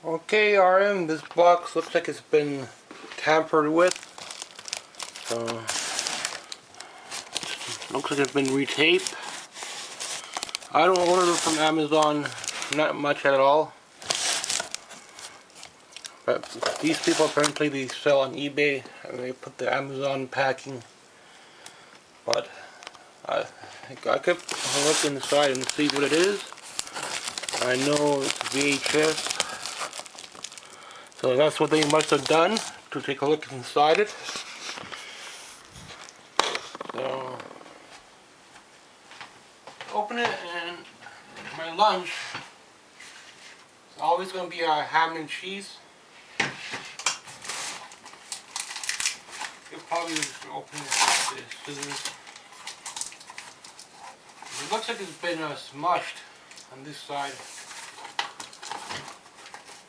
Okay, RM, this box looks like it's been tampered with. So, looks like it's been retaped. I don't order from Amazon, not much at all. But these people apparently they sell on eBay and they put the Amazon packing. But I could look inside and see what it is. I know it's VHS. So that's what they must have done to take a look inside it. So open it, and my lunch is always going to be a ham and cheese. You'll probably just open it with the scissors. It looks like it's been smushed on this side.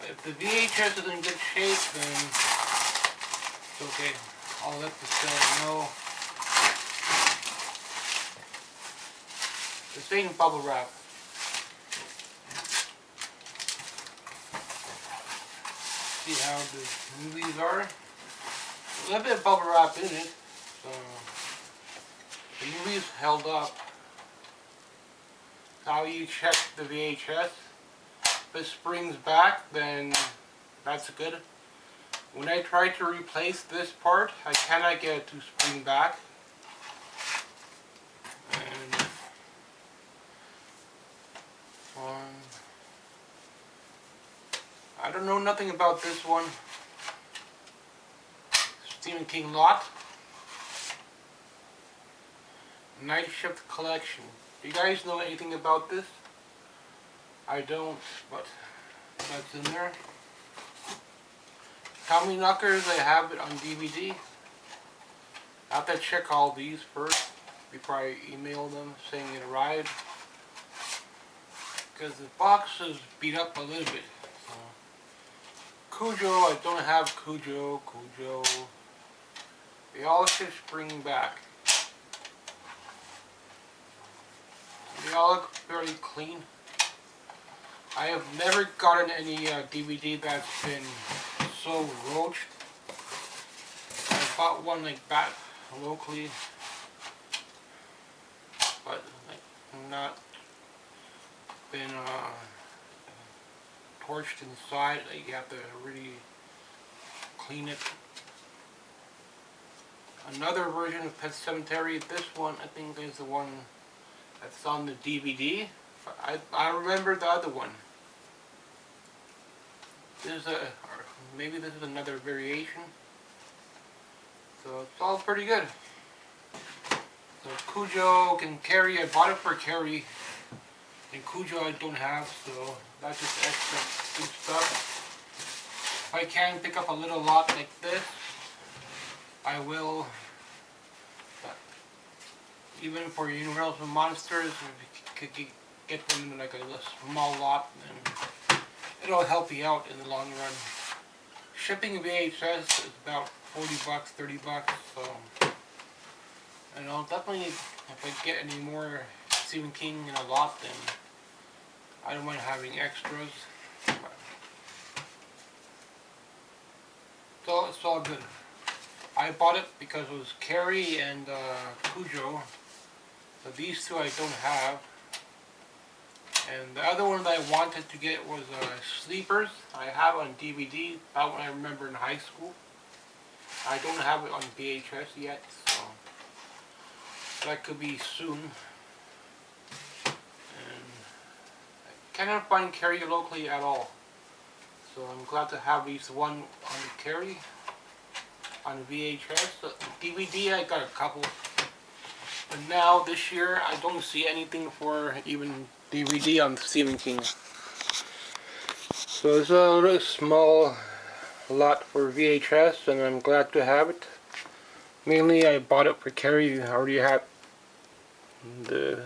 If the VHS is in good shape, then it's okay. I'll let the seller know. This ain't bubble wrap. See how the movies are. A little bit of bubble wrap in it, so the movies held up. How you check the VHS. If it springs back, then that's good. When I try to replace this part, I cannot get it to spring back. And I don't know nothing about this one. Stephen King lot. Night Shift Collection. Do you guys know anything about this? I don't, but that's in there. Tommy Knockers, I have it on DVD. I have to check all these first before I email them saying it arrived. Because the box is beat up a little bit. So. Cujo, I don't have Cujo. They all should spring back. They all look fairly clean. I have never gotten any DVD that's been so roached. I bought one like that locally, but like not been torched inside. Like, you have to really clean it. Another version of Pet Cemetery. This one I think is the one that's on the DVD. I remember the other one. Maybe this is another variation. So it's all pretty good. So Cujo and Carrie, I bought it for Carrie. And Cujo I don't have, so that's just extra good stuff. If I can pick up a little lot like this, I will. But even for Universal Monsters, if you could get them in like a small lot, then it'll help you out in the long run. Shipping VHS is about 40 bucks, 30 bucks, so. And I'll definitely, if I get any more Stephen King in a lot, then I don't mind having extras. So it's all good. I bought it because it was Carrie and Cujo. So these two I don't have. And the other one that I wanted to get was Sleepers. I have on DVD. That one I remember in high school. I don't have it on VHS yet, so that could be soon. And I cannot find Carrie locally at all. So I'm glad to have at least one on the Carrie on VHS. So DVD I got a couple. But now this year I don't see anything for even DVD on Stephen King. So it's a little small lot for VHS, and I'm glad to have it. Mainly I bought it for Carrie. I already have the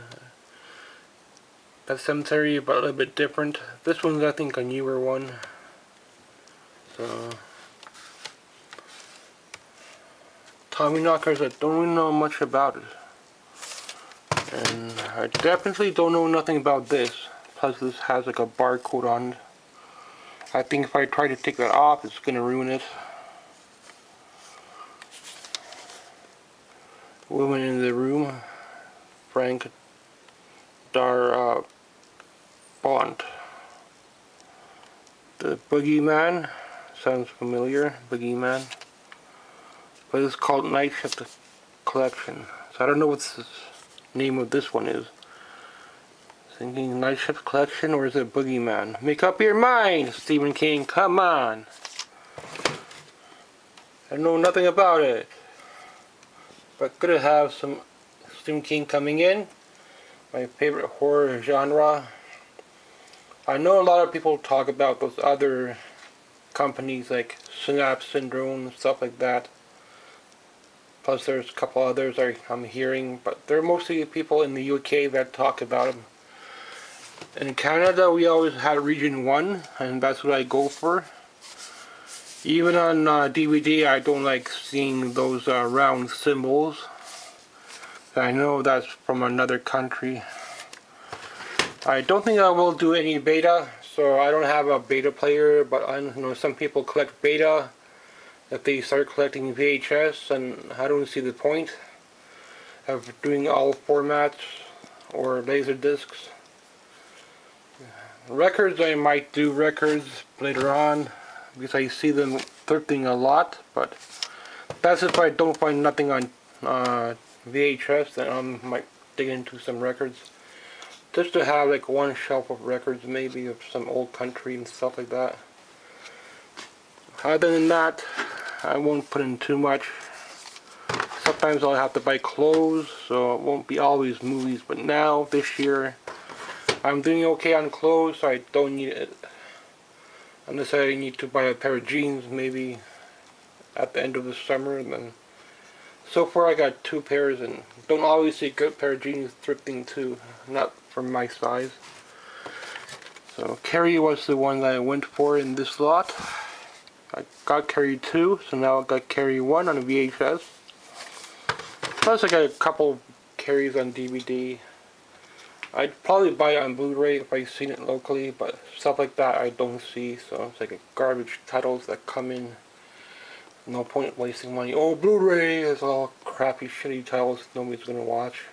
Pet Cemetery, but a little bit different. This one's I think a newer one. So Tommy Knockers, I don't really know much about it. And I definitely don't know nothing about this. Plus this has like a barcode on it. I think if I try to take that off, it's going to ruin it. Woman in the Room, Frank Darabont. The Boogeyman, sounds familiar, Boogeyman. But it's called Night Shift Collection. So I don't know what the name of this one is. Thinking Night Shift Collection, or is it Boogeyman? Make up your mind, Stephen King, come on. I know nothing about it. But good to have some Stephen King coming in. My favorite horror genre. I know a lot of people talk about those other companies like Synapse Syndrome and stuff like that. Plus there's a couple others I'm hearing, but they're mostly people in the UK that talk about them. In Canada we always had Region 1, and that's what I go for. Even on DVD I don't like seeing those round symbols. I know that's from another country. I don't think I will do any beta, so I don't have a beta player, but I know some people collect beta if they start collecting VHS, and I don't see the point of doing all formats or laser discs. Records, I might do records later on because I see them thrifting a lot, but that's if I don't find nothing on VHS, then I might dig into some records. Just to have like one shelf of records, maybe of some old country and stuff like that. Other than that, I won't put in too much. Sometimes I'll have to buy clothes, so it won't be always movies. But now, this year, I'm doing okay on clothes, so I don't need it. Unless I need to buy a pair of jeans, maybe at the end of the summer. And then, so far I got 2 pairs, and don't always see a good pair of jeans thrifting too. Not from my size. So Carrie was the one that I went for in this lot. I got Carrie 2, so now I got Carrie 1 on VHS. Plus I got a couple Carries on DVD. I'd probably buy it on Blu-ray if I seen it locally, but stuff like that I don't see, so it's like a garbage titles that come in. No point wasting money. Oh, Blu-ray is all crappy, shitty titles nobody's gonna watch.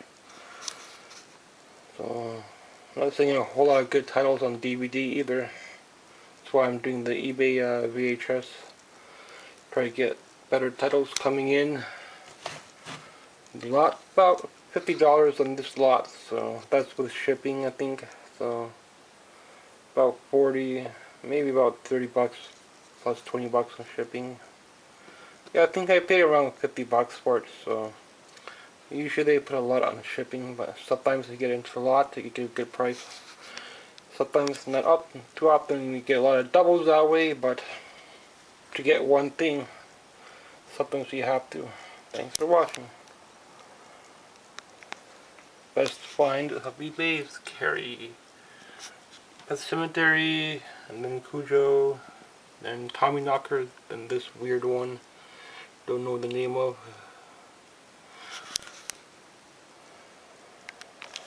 So, I'm not seeing a whole lot of good titles on DVD either. That's why I'm doing the eBay VHS. Try to get better titles coming in. The lot, about $50 on this lot, so that's with shipping, I think. So, about 40, maybe about 30 bucks plus 20 bucks on shipping. Yeah, I think I paid around 50 bucks for it, so usually they put a lot on shipping, but sometimes you get into a lot, you get a good price. Sometimes not too often you get a lot of doubles that way, but to get one thing, sometimes you have to. Thanks for watching. Best find of eBay is Carrie. Pet Cemetery, and then Cujo, then Tommy Knocker, then this weird one, don't know the name of.